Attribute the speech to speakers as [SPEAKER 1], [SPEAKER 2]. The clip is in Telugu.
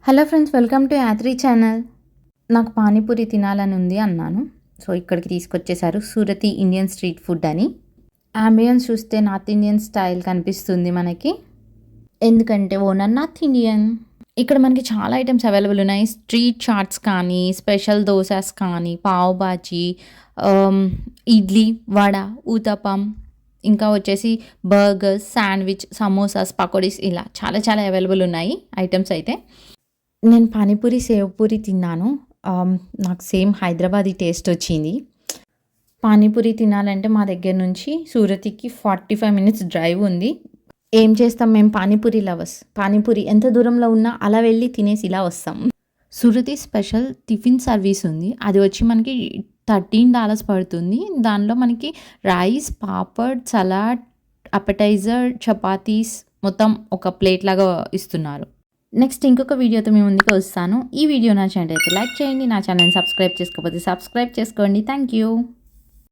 [SPEAKER 1] Hello friends, welcome to Yatri channel. నాకు పానీపూరి తినాలని ఉంది అన్నాను. సో ఇక్కడికి తీసుకొచ్చేసారు. సూరతి ఇండియన్ స్ట్రీట్ ఫుడ్ అని. అంబియన్స్ చూస్తే నార్త్ ఇండియన్ స్టైల్ కనిపిస్తుంది మనకి, ఎందుకంటే ఓనర్ నార్త్ ఇండియన్. ఇక్కడ మనకి చాలా ఐటమ్స్ అవైలబుల్ ఉన్నాయి. స్ట్రీట్ చాట్స్ కానీ, స్పెషల్ దోసాస్ కానీ, పావ్ బాజీ, ఇడ్లీ, వడ, ఊతప్పం, ఇంకా వచ్చేసి బర్గర్స్, శాండ్విచ్, సమోసాస్, పకోడీస్, ఇలా చాలా చాలా అవైలబుల్ ఉన్నాయి ఐటమ్స్ అయితే. నేను పానీపూరి, సేవ్ పూరి తిన్నాను. నాకు సేమ్ హైదరాబాదీ టేస్ట్ వచ్చింది. పానీపూరి తినాలంటే మా దగ్గర నుంచి సూరత్కి 45 మినిట్స్ డ్రైవ్ ఉంది. ఏం చేస్తాం, మేము పానీపూరి లవర్స్. పానీపూరి ఎంత దూరంలో ఉన్నా అలా వెళ్ళి తినేసి ఇలా వస్తాం. సూరతి స్పెషల్ టిఫిన్ సర్వీస్ ఉంది. అది వచ్చి మనకి $13 పడుతుంది. దానిలో మనకి రైస్, పాపడ్, సలాడ్, అపెటైజర్, చపాతీస్ మొత్తం ఒక ప్లేట్ లాగా ఇస్తున్నారు. నెక్స్ట్ ఇంకొక వీడియోతో మీ ముందుకు వస్తాను. ఈ వీడియో నచ్చినట్లయితే లైక్ చేయండి. నా ఛానల్ని సబ్స్క్రైబ్ చేసుకోకపోతే సబ్స్క్రైబ్ చేసుకోండి. Thank you.